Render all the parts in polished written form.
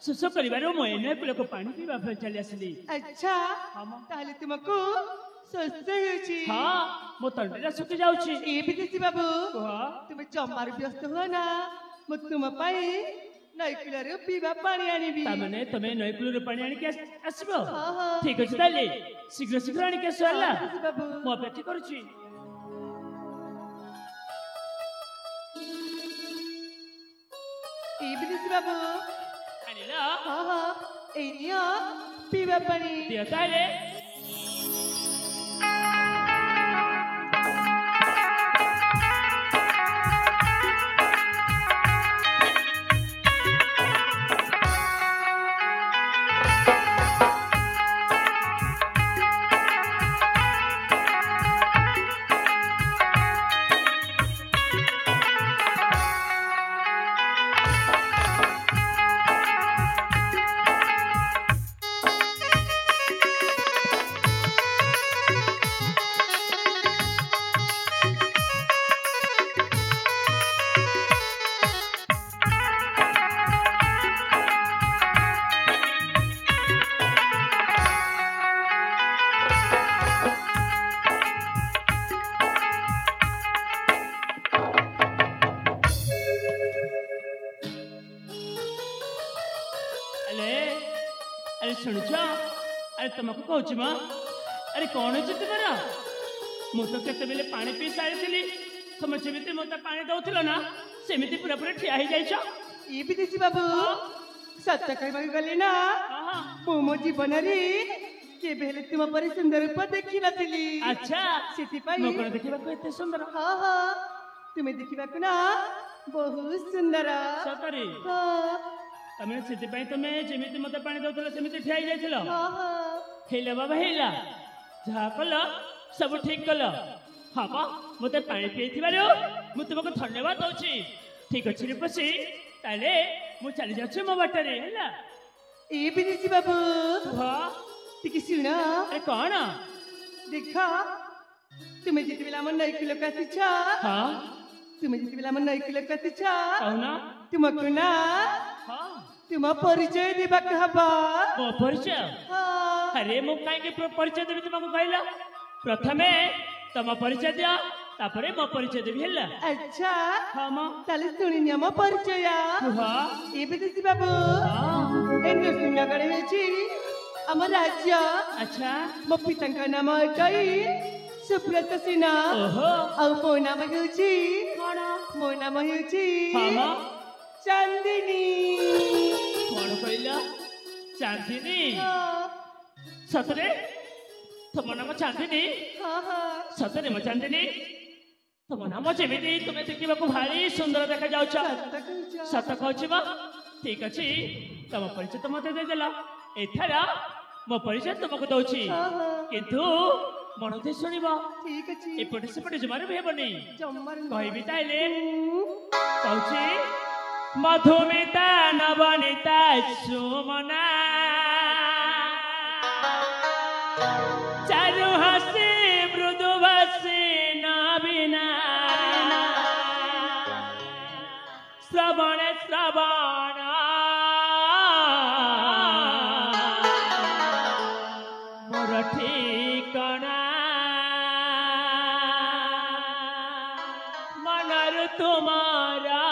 ଶୋଷ କରିବାରୁ ମୁଁ ଏନେ କୁଳକୁ ପାଣି ପିଇବା ପାଇଁ ଚାଲି ଆସିଲି। ଆଚ୍ଛା ତାହେଲେ ତୁମକୁ ଶୋଷ ହେଉଛି? ହଁ ମୋ ତଣ୍ଟିଟା ଶୁଖି ଯାଉଛି। ଏ ବିଦେଶୀ ବାବୁ କୁହ। ତୁମେ ଜମାରୁ ବ୍ୟସ୍ତ ହୁଅ ନା, ମୁଁ ତୁମ ପାଇଁ ନଈକୂଳରୁ ପିଇବା ପାଣି ଆଣିବି। ତାମାନେ ତମେ ନଈକୂଳରୁ ପାଣି ଆଣିକି ଆସିବ? ହଁ। ଠିକ ଅଛି ତାହେଲେ ଶୀଘ୍ର ଶୀଘ୍ର ଆଣିକି ଆସ ହେଲା। ବାବୁ ମୁଁ ଅପେକ୍ଷା କରୁଛି। ଏ ବିଦେଶୀ ବାବୁ ଆଣିଲ? ହଁ ଏଇ ନିଅ ପିଇବା ପାଣି। ଦିଅ ତାହେଲେ। अरे शुणुच अरे तुमको कहूँ माँ अरे कौन हो तुम मुझे केत बेले पा पी सारी तुम जमी मत पा दौल ना सेमती पूरा पूरा ठिया ये विदेशी बाबू सत कह गली ना मु मो जीवन केबे तुम पर सुंदर रूप देखी नी। अच्छा देखा सुंदर? हाँ हाँ तुम्हें देखा ना बहुत सुंदर सतरे तमें से तुम्हें जमी मत पा दौल सेमती ठिया हेला बाबा हेला जहाँ कल सब ठीक कल। हाँ बा मत पा पी मुझे तुमको धन्यवाद दूसरी। ठीक अच्छे रूपसी ताले मु चली जाऊँ मो बाटर है। ए विदेशी बाबू हाँ टिके शुण। अरे कौन देख तुम्हें जिते बेला मन नईकूल आसीछ हाँ तुम्हें जिते बेला मन नईकूल आसीछ कहना तुमको ना हाँ तुम परिचय देवा हबा। मो परिचय? हाँ अरे मु कहीं परिचय देवी तुमको कहला प्रथमे तुम परिचय दिया तापरे मो परिचय देवी है। अच्छा हाँ मां ताले सुनी निया मो परिचय। हाँ ए विदेशी बाबू ए नृसिंहगढ़ होची आम राज्य। अच्छा मो पिता नाम कई सुब्रत सिन्हा। ओहो आ मो नाम होची कौन? मो नाम होची हाँ मां चांदिनी। कौन कहला? चांदिनी? सतरे तुम नाम चांदिनी? हाँ हाँ सतरे मो चांदिनी तुम नाम जमी तुम्हें देखा भारी सुंदर देखा जाऊच। सत कहूँ ठीक अच्छे तुम परिचय तो मत देदेल एथर मो परिचय तुमको दौची किंतु मन दे शुण ठीक अच्छे एपटे सेपटे जमार भी हेबनी जम्मर कहबी ताइले कहूँ मधुमिता नवनीता सुमना चारु हसी मृदु भाषी नवीना श्रवण श्रवण मोर ठिकना मनर तुम्हारा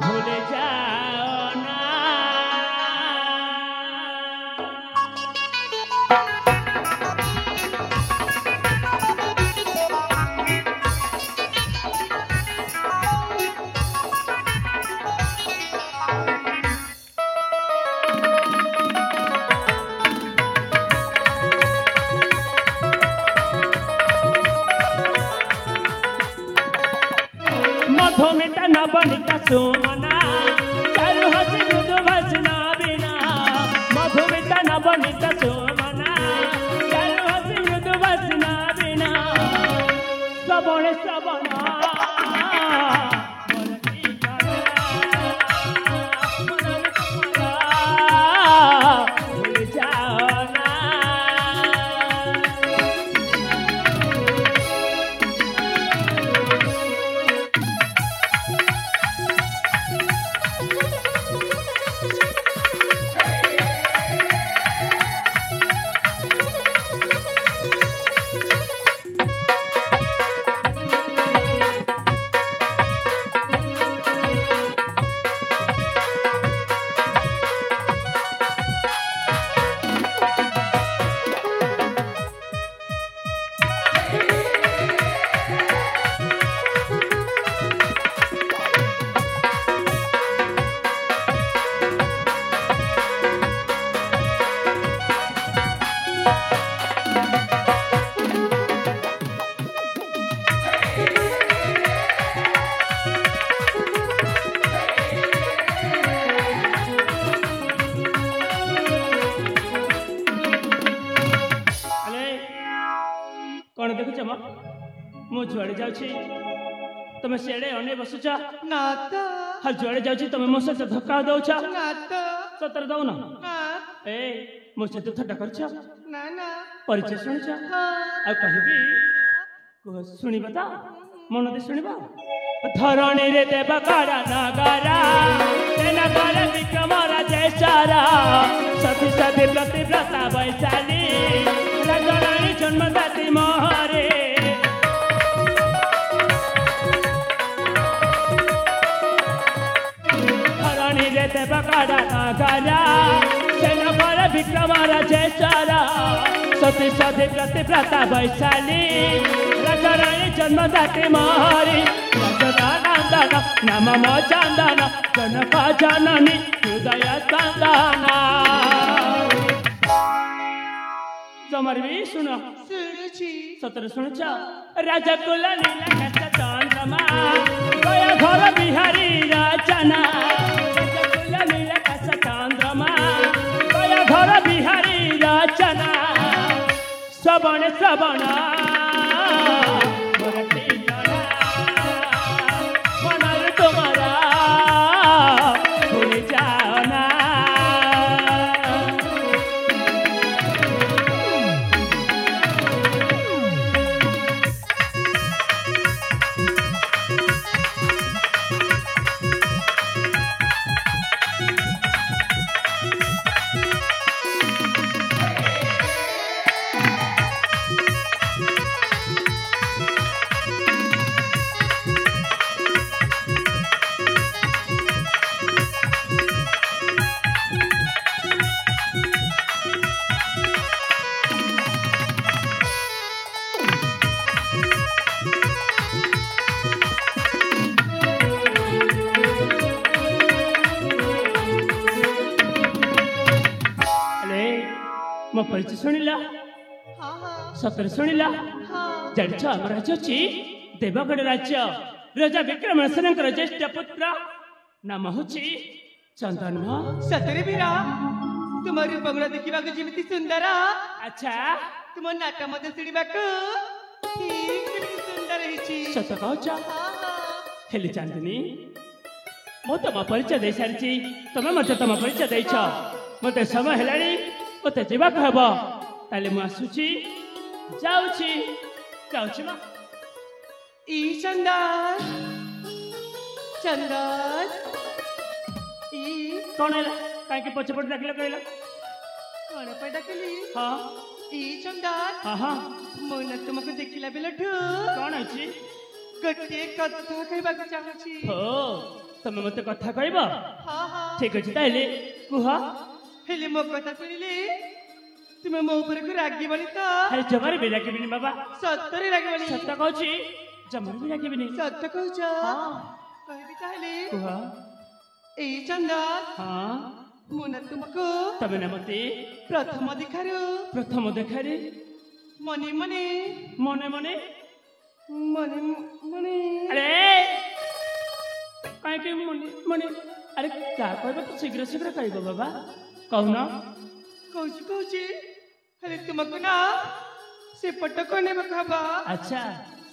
भूल जाओ ना। मधुमिता नवनीता सुमना चारु हसी मृदु भाषी नवीना मधुमिता नवनीता सुमना चारु हसी मृदु भाषी नवीना श्रवण श्रवण ମୁଁ ଯୁଆଡ଼େ ଯାଉଛି ତମେ ସିଆଡ଼େ ଅନେଇ ବସୁଛ ନା ତ ଆଉ ଯୁଆଡ଼େ ଯାଉଛି ତମେ ମୋ ସହିତ ଧକ୍କା ଦଉଛ ନା ତ ସତରେ ଦଉନ ନା ଏ ମୋ ସହିତ ଥଟ୍ଟା କରୁଛ ନା ନା ପରିଚୟ ଶୁଣିଛ ଆଉ କହିବି କୁହ ଶୁଣିବ ତ ମନ ଦେଇ ଶୁଣିବ ଧରଣୀରେ ଦେବ କର ନଗରା ନଗର ବିକ୍ରମ ରାଜେଶ୍ୱର ସତୀ ସତୀ ପ୍ରତିବ୍ରତା ବୈଶାଳୀ ରାଜରାଣୀ ଜନ୍ମଦାତି ମୋହରେ ଧରଣୀରେ ଦେବ କର ନଗରା ନଗର ବିକ୍ରମ ରାଜେଶ୍ୱର ସତୀ ସତୀ ପ୍ରତିବ୍ରତା ବୈଶାଳୀ ରାଜରାଣୀ ଜନ୍ମଦାତି ମୋହରି ରାଜଦାନନ୍ଦନ ନାମ ମୋ ଚନ୍ଦନ ଜନକ ଜନନୀ ହୃଦୟ ସ୍ପନ୍ଦନ ତମର ବି ଶୁଣ ଶୁଣୁଛି ସତରେ ଶୁଣୁଛ ରାଜକୁଲ ନୀଳକାଶ ଚନ୍ଦ୍ରମା ଦୟା ଘର ବିହାରୀ ରଚନା ରାଜକୁଲ ନୀଳକାଶ ଚନ୍ଦ୍ରମା ଦୟା ଘର ବିହାରୀ ରଚନା ଶ୍ରବଣ ଶ୍ରବଣ ମନରେ ତୁମର ଭୁଲି ଯାଅ ନା ମୋ ପରିଚୟ ଶୁଣିଲା ସତରେ ଶୁଣିଲା ଜାଣିଛ ଆମ ରାଜ୍ୟ ଅଛି ଦେବଗଡ଼ ରାଜ୍ୟ ରାଜା ବିକ୍ରମେଶ୍ୱରଙ୍କର ଜ୍ୟେଷ୍ଠ ପୁତ୍ର ନାମ ହେଉଛି ଚନ୍ଦନ ସତରେ ବୀରା ତୁମ ରୂପଗୁଣ ଦେଖିବାକୁ ଯେମିତି ସୁନ୍ଦର ଆଚ୍ଛା ତୁମ ନାଟ ମଧ୍ୟ ଶୁଣିବାକୁ ଠିକ୍ ଯେମିତି ସୁନ୍ଦର ହେଇଛି ସତ କହୁଛ ହେଲେ ଚାନ୍ଦିନୀ ମୁଁ ତମ ପରିଚୟ ଦେଇ ସାରିଛି ତମେ ମୋତେ ତମ ପରିଚୟ ଦେଇଛ ମୋତେ ସମୟ ହେଲାଣି ମୋତେ ଯିବାକୁ ହେବ ତାହେଲେ ମୁଁ ଆସୁଛି ଯାଉଛି ଯାଉଛି ମା ଇ ଚନ୍ଦନ ଚନ୍ଦନ ଇ କ'ଣ ହେଲା କାହିଁକି ପଛପଟେ ଡାକିଲ କହିଲ କ'ଣ ପାଇଁ ଡାକିଲି ହଁ ଇ ଚନ୍ଦନ ହଁ ହଁ ମୁଁ ନା ତୁମକୁ ଦେଖିଲା ବେଳଠୁ କ'ଣ ଅଛି ଗୋଟିଏ କଥା କହିବାକୁ ଚାହୁଁଛି ହୋ ତମେ ମୋତେ କଥା କହିବ ହଁ ହଁ ଠିକ ଅଛି ତାହେଲେ କୁହ ହେଲେ ମୋ କଥା ଶୁଣିଲେ ତୁମେ ମୋ ଉପରକୁ ରାଗିବନି ତ ଆରେ ଜମାରେ ବି ରାଗିବିନି ବାବା ସତରେ ରାଗିବନି ସତ କହୁଛି ଜମାରେ ବି ରାଗିବିନି ସତ କହୁଛ ହଁ କହିବି ତାହେଲେ କୁହ ଏଇ ଚନ୍ଦନ ହଁ ମୁଁ ନା ତୁମକୁ ତମେ ନା ମୋତେ ପ୍ରଥମ ଦେଖାରେ ମନେ ମନେ ମନେ ମନେ ମନେ ମନେ ଆରେ କାହିଁକି ମନେ ମନେ ଆରେ କାହା କହିବ ତ ଶୀଘ୍ର ଶୀଘ୍ର କହିବ ବାବା କହୁନ କହୁଛି ହେଲେ ତୁମକୁ ନା ସେପଟ ନେବାକୁ ହବ ଆଚ୍ଛା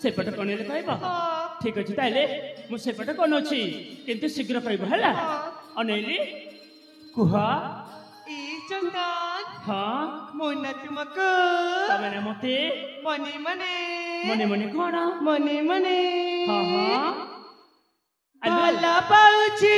ସେପଟ କଣରେ କହିବ ହଁ ଠିକ ଅଛି ତାହେଲେ ମୁଁ ସେପଟ କଣ ଅଛି କିନ୍ତୁ ଶୀଘ୍ର କହିବ ହେଲା ଅନେଇଲି କୁହ ଏଇ ଚନ୍ଦନ ହଁ ମୁଁ ନା ତୁମକୁ ତମେ ନା ମୋତେ ମନେ ମନେ ମନେ ମନେ କଣ ମନେ ମନେ ହଁ ହଁ ଭଲ ପାଉଛି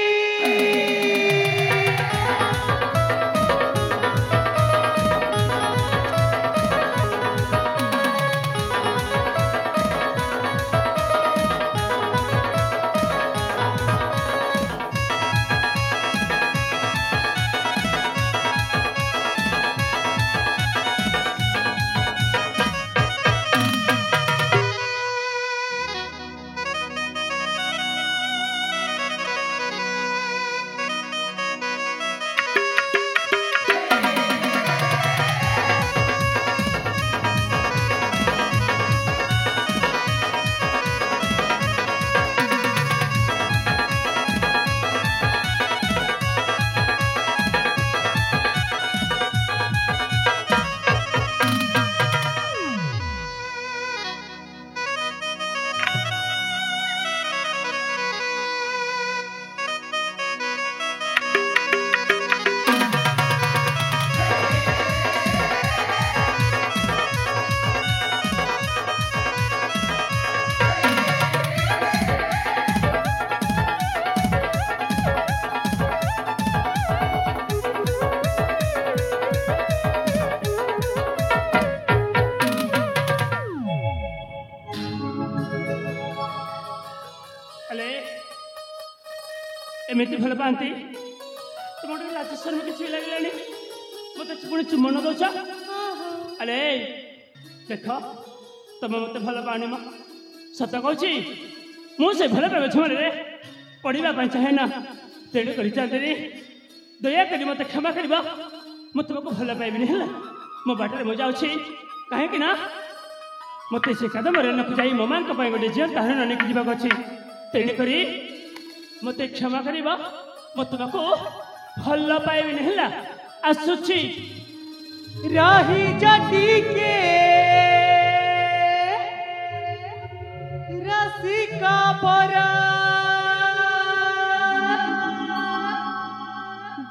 ଏମିତି ଭଲ ପାଆନ୍ତି ତୁମ ଗୋଟେ ଲାଜ ଶରମ କିଛି ଲାଗିଲାନି ମତେ ପୁଣି ଚୁମ୍ବନ ଦଉଛ ଆରେ ଦେଖ ତମେ ମତେ ଭଲ ପାଉନି ମ ସତ କହୁଛି ମୁଁ ସେ ଭଲ ପାଇବା ଛୁଆରେ ପଢିବା ପାଇଁ ଚାହେଁ ନା ତେଣୁ କରି ଚାନ୍ଦିନୀ ଦୟାକରି ମତେ କ୍ଷମା କରିବ ମୁଁ ତୁମକୁ ଭଲ ପାଇବିନି ହେଲା ମୋ ବାଟରେ ମୁଁ ଯାଉଛି କାହିଁକି ନା ମତେ ସେ କାଦମ୍ବରଣ୍ୟକୁ ଯାଇ ମୋ ମାଙ୍କ ପାଇଁ ଗୋଟେ ଝିଅ ତାହାର ନେଇକି ଯିବାକୁ ଅଛି ତେଣୁକରି ମତେ କ୍ଷମା କରିବ ମୁଁ ତୁମକୁ ଭଲ ପାଇବିନି ହେଲା ଆସୁଛି ରହି ଟିକେ ରସିକା ପରା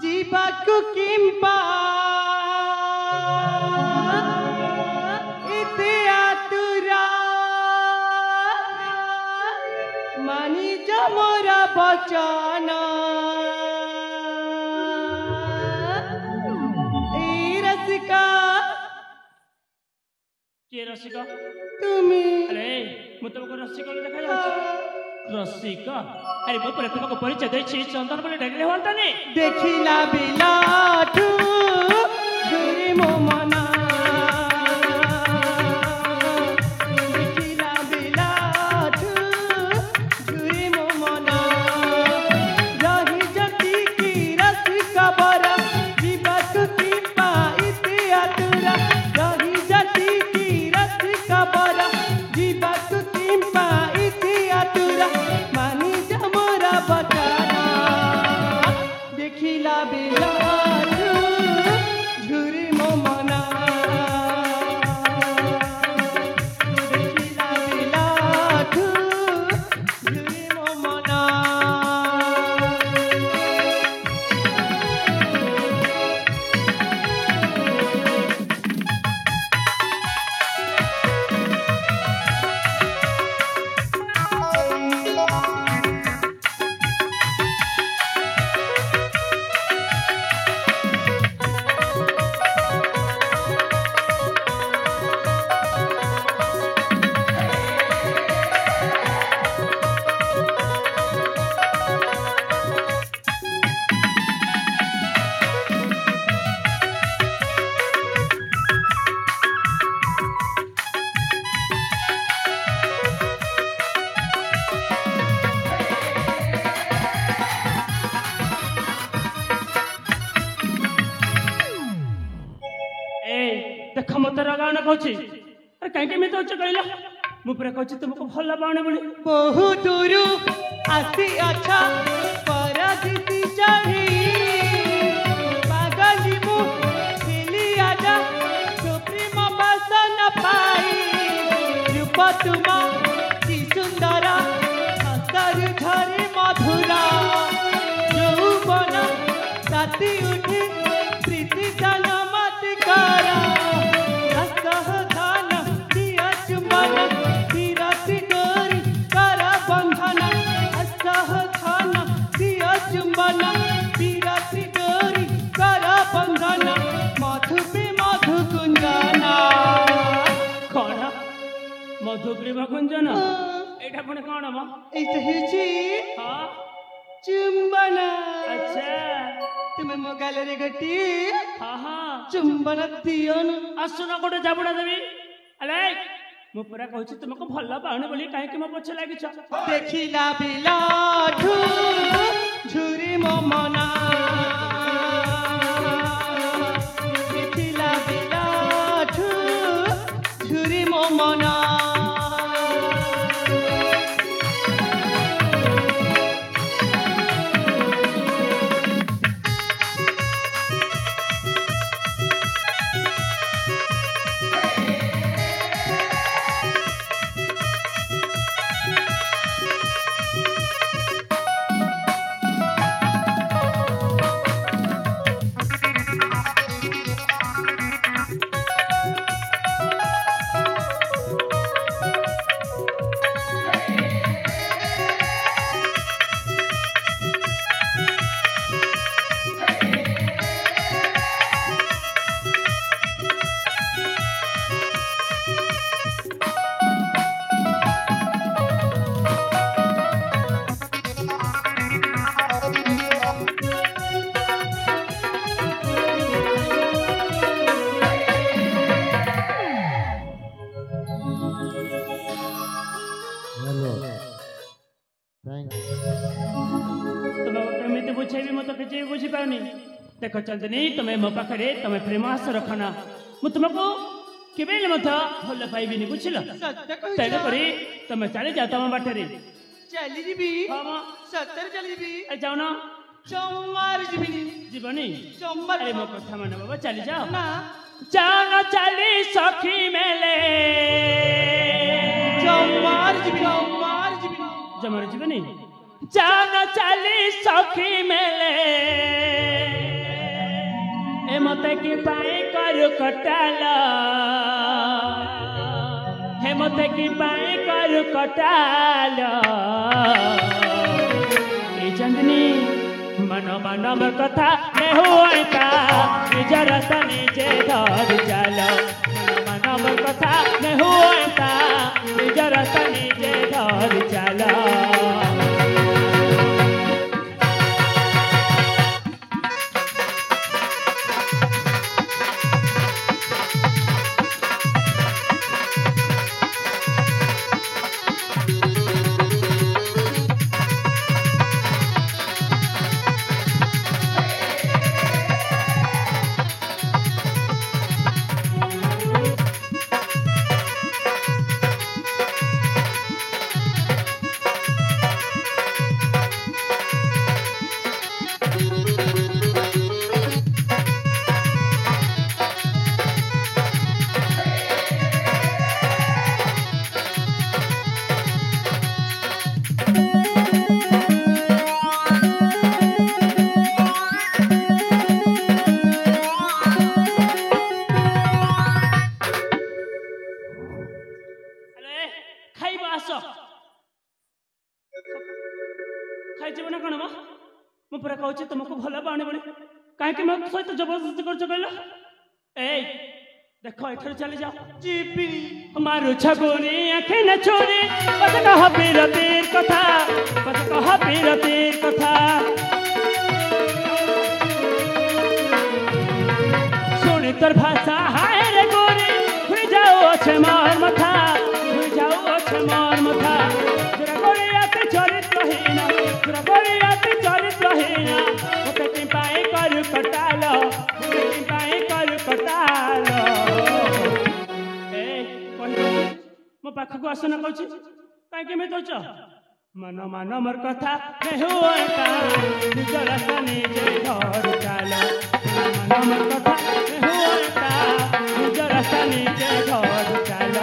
ଯିବାକୁ କିମ୍ବା ଏତେ ଆତୁରା ମାନିଜ ମୋର ବଚନ କିଏ ରସିକ তুমি ଆରେ ମୁଁ ତୁମକୁ ରସିକ ବୋଲି ଦେଖାଯାଉଛି ରସିକ ଆରେ ମୁଁ ପୁରା ତୁମକୁ ପରିଚୟ ଦେଇଛି ଚନ୍ଦନ ବୋଲି ଡାକିଲେ ହୁଅନ୍ତାନି ଦେଖିଲା ବିଲାଠୁ ଝୁରି ମୋ ମନ ଦେଖିଲା ବିଲାଠୁ ଝୁରି ମୋ ମନ ରହି ଟିକେ ରସିକ ବରା ଯିବାକୁ କିମ୍ବା ଏତେ ଆତୁରା ରହି ଟିକେ ରସିକ ବରା ଯିବାକୁ କିମ୍ବା ଏତେ ଆତୁରା ମାନି ମୋର ବଚନ ଦେଖିଲା ବିଲାଠୁ ଝୁରି ମୋ ମନ ଦେଖିଲା ବିଲାଠୁ ଝୁରି ମୋ ମନ ଦେଖ ମତେ ରଗାଣ କହୁଛି ଆରେ କାହିଁକି ଏମିତି ହଉଛି କହିଲ ମୁଁ ପୁରା କହୁଛି ତୁମକୁ ଭଲ ପାଉନି ବୋଲି ବହୁ ଦୂରୁ ଆସି ଅଛ ପରଦିଶି ଚଢ଼ି ପାଗଲି ମୁଁ ଥିଲି ଆଜା ସୁପ୍ରିମ ବାସନ ପାଇ ରୂପ ତୁମ କି ସୁନ୍ଦର ହସରୁ ଝରି ମଧୁର ଯୌବନ ତାତି ଉଠି ପ୍ରୀତି ଦାନ ମତି କର ଅସହଧାନ ଦିଅ ଚୁମ୍ବନ ବିରତି ଡୋରି କର ବନ୍ଧନ ଅସହଧାନ ଦିଅ ଚୁମ୍ବନ ବିରତି ଡୋରି କର ବନ୍ଧନ ମଧୁପି ମଧୁ କୁଞ୍ଜନ କଣ ମଧୁପ୍ରେମ କୁଞ୍ଜନ ଏଇଟା ପୁଣି କଣ ମ ଏଇଟା ହେଉଛି ହଁ ଚୁମ୍ବନ ଆଚ୍ଛା ତୁମେ ମୋ ଗାଲରେ ଗୋଟିଏ ହଁ ହଁ ଚୁମ୍ବନ ଦିଅନ ଆସୁନ ଗୋଟେ ଜାବୁଡା ଦେବି ଆରେ ମୁଁ ପୁରା କହୁଛି ତୁମକୁ ଭଲ ପାଉନି ବୋଲି କାହିଁକି ମୋ ପଛେ ଲାଗିଛ ଦେଖିଲା ବିଲାଠୁ ଝୁରି ମୋ ମନ ଦେଖିଲା ବିଲାଠୁ ଝୁରି ମୋ ମନ बुझेबी मत किसी बुझी पाउनी देख चंदनी तुम्हें मो पाखे तुम्हें प्रेम आस रखना मु तुमको केबे मत भल पाइबिनी बुझल सत्य कहूछ तेणुकरी तुम चली जाओ तुम बाटरे चली जीबी हाँ मा सत्तर चली जीबी जाऊन चौमार जीबी जीवनी चौमार अरे मो कथा मान बाबा चली जाओ ना जान चली सखी मेले चौमार जीबी जमर जीवनी जान चली सखी मेले ए मते की पाए करू कटाला हे मते की पाए करू कटाला ए चंदनी मन मन मोर कथा ने होता निजर तनी जे धर चलो मन मन मोर कथा ने होता निजर तनी जे धर चलो खाई ना कौन मा मुझे कहूँ तुमको भल पाने बोली कहीं मो सहित जबरदस्ती कर देख एठर चली जाओ जीबी मारू छगुनी आखे न छोड़ी बस कह पीरतीर कथा बस कह पीरतीर कथा सुनी तोर भाषा हाय रे गोरी खुई जाओ अच्छे मार मथा खुई जाओ अच्छे मार मथा तेरा गोरी आते चरित्रहीना तेरा गोरी आते चरित्रहीना ओते की पाए कर कटालो ओते की पाए कर कटालो मो पाखक आसन कहूँ कहीं दौच मन मान मोर कथा निज रास्ता निजे घर चल मन मोर कथा निज रास्ता निजे घर चल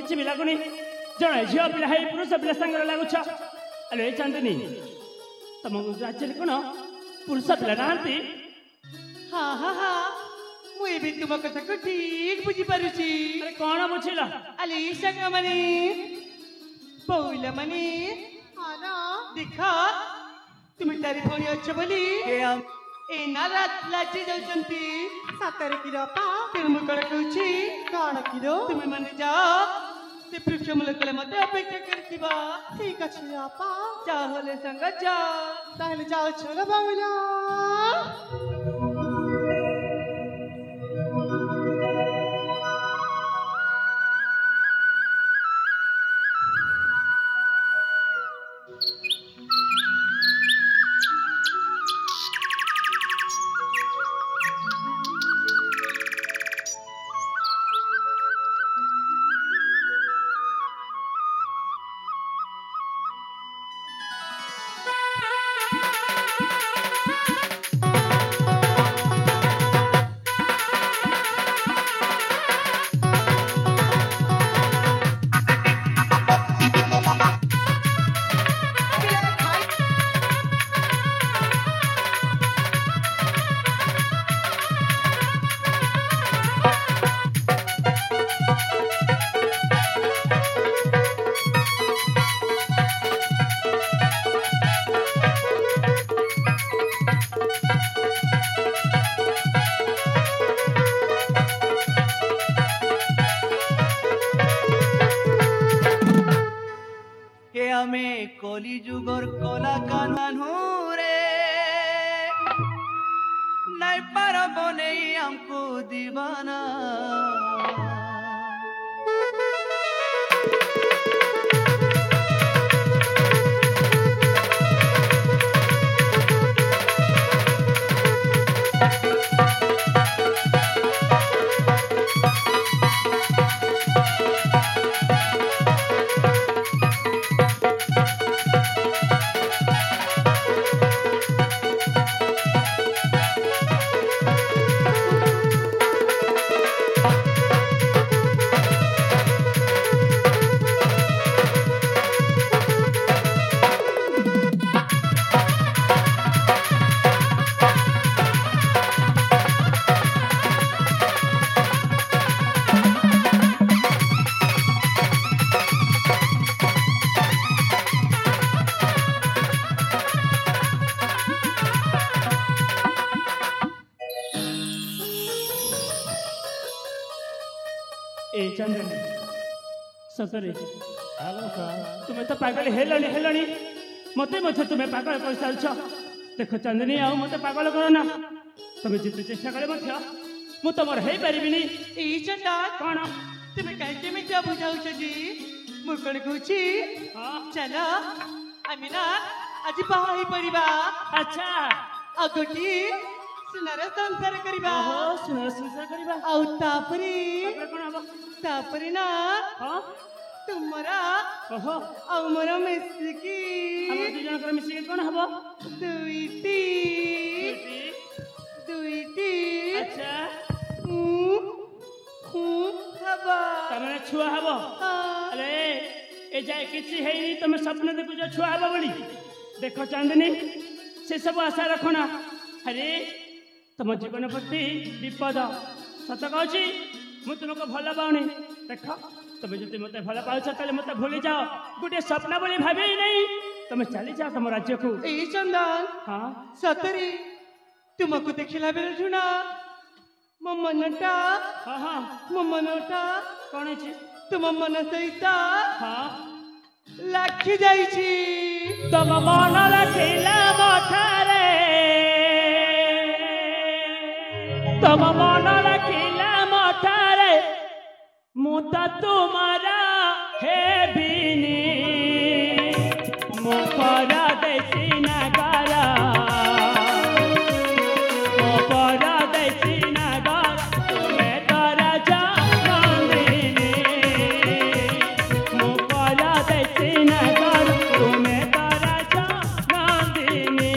किसी भी लगुनि जड़े झील पिला पुरुष पिला सांगे लगुच अरे चांदनी तुम राज्य कौन पुरुष पिला ना हाँ हाँ हाँ मुझे भी तुम कथा को ठीक बुझी पारुची अरे कौन बुझिल अरे संग मनी पौला मनी देख तुम तारी भौणी अच्छ बोली ए ना रात लाचे जाउछंती सातर किलो पा फिर मु कण कहूची कण किलो तुम माने जाओ ସେ ବୃକ୍ଷ ମୂଳକରେ ମତେ ଅପେକ୍ଷା କରିଥିବ। ঠিক আছে আপা, ତାହେଲେ ସାଙ୍ଗ ଯା। তাহলে যাও চলো বাবুলা। আমি কলিযুগর কলা কানহুরে নাই পারব নেই আমকু দিবানা चंदनी सतरे तुम्हें तो पागल हेलनी हेलनी मते मते तुम्हें पागल कर सालछ देख चंदनी आउ मते पागल करो ना तुम्हें जिते चेष्टा करे मध्य मु तमर हे परिबिनी ई चंदा कोन तुम्हें कह के मिठा बुझाउछ जी मु कोन कहूची चलो आमी ना आज बाही परिबा अच्छा अगोटी सुनार संसार करिबा ओहो सुनार संसार करिबा आउ तापरे कोन हबो तापरे ना हां तुमरा ओहो आउ मोर मिसिकी हम दु जन कर मिसिकी कोन हबो दुईटी दुईटी अच्छा हबा तमने छुआ हबो अरे ए जाय किछि हेनी तमे सपन देखु जो छुआ हबो बड़ी देखो चांदनी से सब आशा रखो ना अरे तुम जीवन प्रति विपद सत कहूँ मु तुमको भल पाऊनी देख तुम जो मत भल पाच मत भूली जाओ गोटे स्वप्न बोली भावे ही नहीं तुम चली जाओ तुम राज्य को ए चंदन हाँ सतरी तुमको देखला बेले जुना मो मनटा हाँ हाँ मो मनटा कौन है तुम मन सहित हाँ लाखी जाइछि तुम मन रखिला मठारे तुम मन रखिला मठारे मुता तुम्हारा हे बिनी मुखरा देसी नगारा मुखरा देसी नगारा तुम्हें तारा जानंदिनी मुखरा देसी नगारा तुम्हें तारा जानंदिनी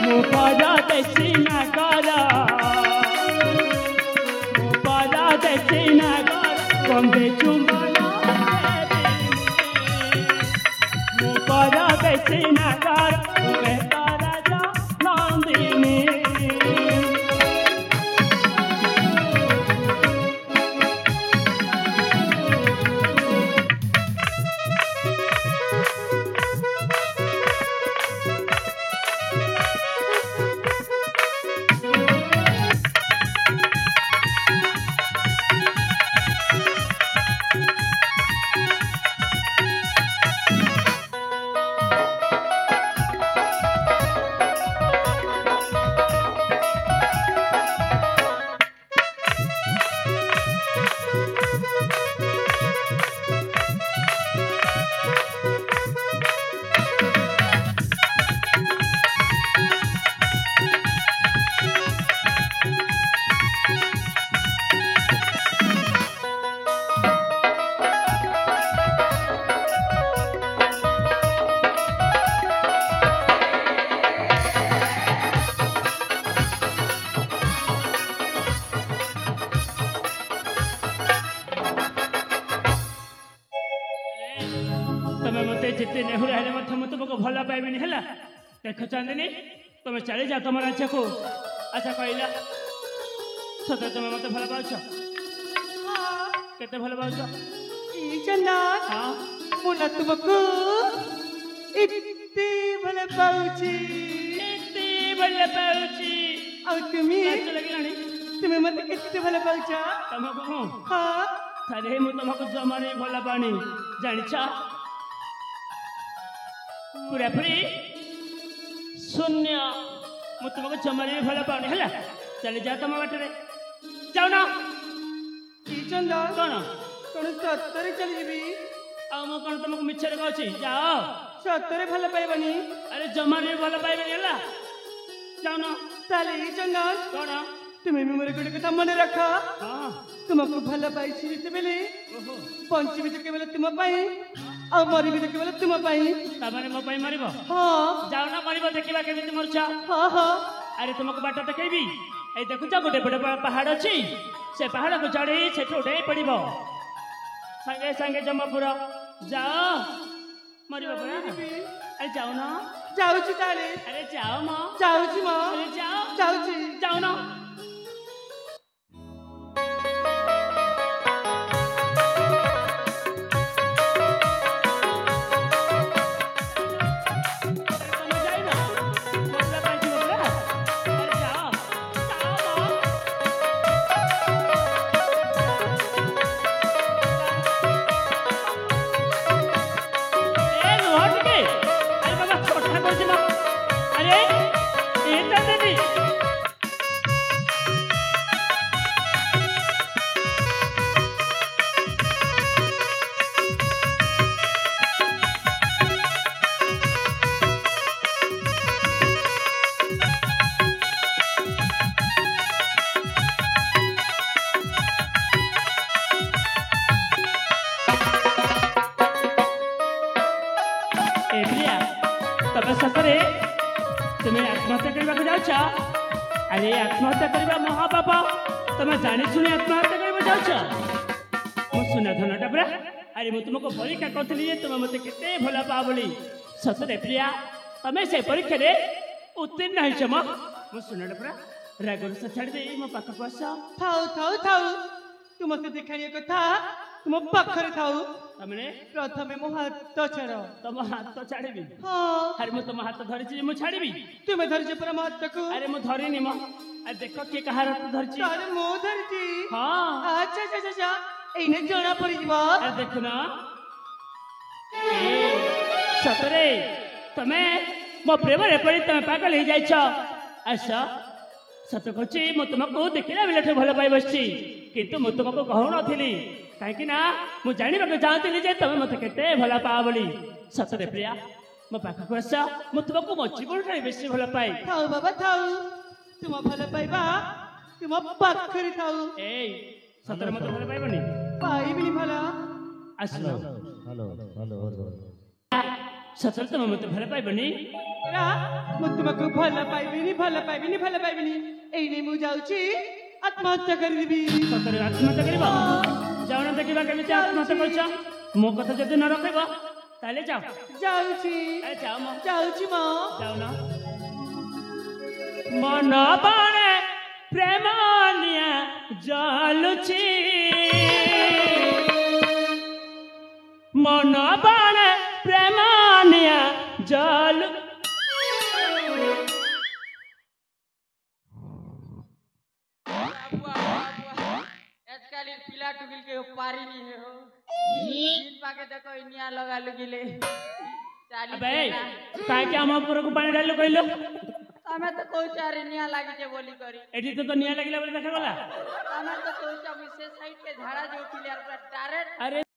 ମୁଁ ପରଦେଶୀ ନାଗର ମୁଁ ପରଦେଶୀ ନାଗର ବନ୍ଦେ ଚୁମ୍ବନ ମୁଁ ପରଦେଶୀ ନାଗର ବେତରାଜ ନନ୍ଦିନୀ ତମେ ମତେ ଯେତେ ନେହୁରା ହେଲେ ମଧ୍ୟ ମୁଁ ତୁମକୁ ଭଲ ପାଇବିନି ହେଲା ଦେଖ ଚାନ୍ଦିନୀ ତମେ ଚାଲି ଯାଅ ତମ ରାଜ୍ୟକୁ ଆଚ୍ଛା କହିଲା ସତରେ ତମେ ମତେ ଭଲ ପାଉଛ କେତେ ଭଲ ପାଉଛ ଜନ୍ନତ ହଁ ମୁଁ ନା ତୁମକୁ ଏତେ ଭଲ ପାଉଛି ଏତେ ଭଲ ପାଉଛି ଆଉ ତୁମେ ଲାଜ ଲାଗିଲାଣି ତୁମେ ମତେ କେତେ ଭଲ ପାଉଛ ତମକୁ ମୁଁ ହଁ ଥରେ ମୁଁ ତମକୁ ଜମାରେ ଭଲ ପାଉନି ଜାଣିଛ ପୁରାପୁରି ଶୂନ୍ୟ ମୁଁ ତୁମକୁ ଜମାରେ ଭଲ ପାଉନି ହେଲା ଚାଲି ଯାଅ ତମ ବାଟରେ ଯାଉନ ଚନ୍ଦନ କଣ କଣ ସତରେ ଚାଲିଯିବି ଆଉ ମୁଁ କଣ ତମକୁ ମିଛରେ କହୁଛି ଯାଅ ସତରେ ଭଲ ପାଇବନି ଆରେ ଜମାରେ ଭଲ ପାଇବେନି ହେଲା ଯାଉନ ତାହେଲେ ଚନ୍ଦନ କଣ ତୁମେ ବି ମୋର ଗୋଟେ କଥା ମନେ ରଖ ହଁ ତୁମକୁ ଭଲ ପାଇଛି ଯେତେବେଳେ ଓହୋ ବଞ୍ଚିବି ତ କେବଳ ତୁମ ପାଇଁ ଆଉ ମରିବି ତ କେବଳ ତୁମ ପାଇଁ ତାମାନେ ମୋ ପାଇଁ ମରିବ ହଁ ଯାଉନ ମରିବ ଦେଖିବା କେମିତି ମରୁଛ ହଁ ହଁ ଆରେ ତୁମକୁ ବାଟ ଦେଖେଇବି ଏଇ ଦେଖୁଛ ଗୋଟେ ବଡ଼ ପାହାଡ଼ ଅଛି ସେ ପାହାଡ଼କୁ ଚଢ଼ି ସେଠୁ ଉଠେଇ ପଡ଼ିବ ସାଙ୍ଗେ ସାଙ୍ଗେ ଜମପୁର ଯାଅ ମରିବ ପରା ଆରେ ଯାଉନ ଯାଉଛି ତାହେଲେ ଆରେ ଯାଅ ମ ଯାଉଛି ମ ଆରେ ଯାଅ ଯାଉଛି ଯାଉନ ତମେ ଯାଇନ ଭଲ ପାଇଯିବ ପରା ଆରେ ଯାଅ ଯାଅ ମ ए रोहन के अरे बाबा छोटा कर दिमा अरे ये तो दीदी ए प्रिया तब सतरे तुम्हें आत्महत्या करने जाऊच अरे आत्महत्या करवा महापाप तुम जानी शुणी आत्महत्या करने जाऊच मु सुना धनटा परा अरे मु तुमको परीक्षा करथली जे तुम मते केते भला पा बोली सतरे प्रिया तमे से परीक्षा रे उत्तीर्ण है छम मु सुनाटा परा रागर से छाड़ दे मो पाख को आस ଥାଉ ଥାଉ ଥାଉ ତୁମ ସହିତ ଦେଖାଇବା କଥା ତୁମ ପାଖରେ ଥାଉ तमने ପ୍ରଥମେ ମୋ ହାତ ଛାଡ଼ तुम हाथ तो छाड़बी ହଁ अरे मु तुम हाथ धरिछि मु छाड़बी ତୁମେ ଧରିଛ ପରା ମୋ ହାତକୁ अरे मु धरिनी म आ देखो के कहार हाथ धरिछि ତାହେଲେ ମୁଁ ଧରିଛି हां ଆଚ୍ଛା ଆଚ୍ଛା ଆଚ୍ଛା ଏଇନେ ଜଣା ପଡ଼ିଯିବ अरे देखो ना सतरे तमे मो प्रेम रे पड़ी तमे पागल हो जाइछ अच्छा सत कहछि मु तुमको देखिला बेले भल पाई बसछि किंतु मु तुमको कहू नथिली काहे ना मु जानिबाक चाहतिली जे तमे मते केते भल पा बोली सतरे प्रिया मो पाखକୁ आस मु तुमको मो जीवन ठाई बेसी भल पाई ଥାଉ ବାବା ଥାଉ ତୁମ ଭଲ ପାଇବା ତୁମ ପାଖରେ ଥାଉ ए सतरे मते भल पाइबनी ପାଇବିନି ଭଲ आसलो सतरे तुम मत भल पाइबनी रा मु तुमको भल पाइबिनी एने मु जाउची आत्महत्या करबी सतरे आत्महत्या करबा जाओ ना देखिबा केमिति आत्महत्या करछ मो कथा जदि न रखबा ताले जाओ जाउची ए जाओ मो जाउची मो जाओ ना मन बाणे प्रेमानिया जालुची मन बाणे प्रेमानिया जालु आजकल पिला टुकिल के पारी नहीं है हो दिन पाके देखो इनिया लगा लगिले अबे काय के हम ऊपर को पानी डालो कइलो हमें तो कोई चार इनिया लागी जे बोली करी एठी तो निया लागिला बोले देखा गला हमें तो कोई चा विशेष साइड के झाड़ा जो पिलर पर डायरेक्ट अरे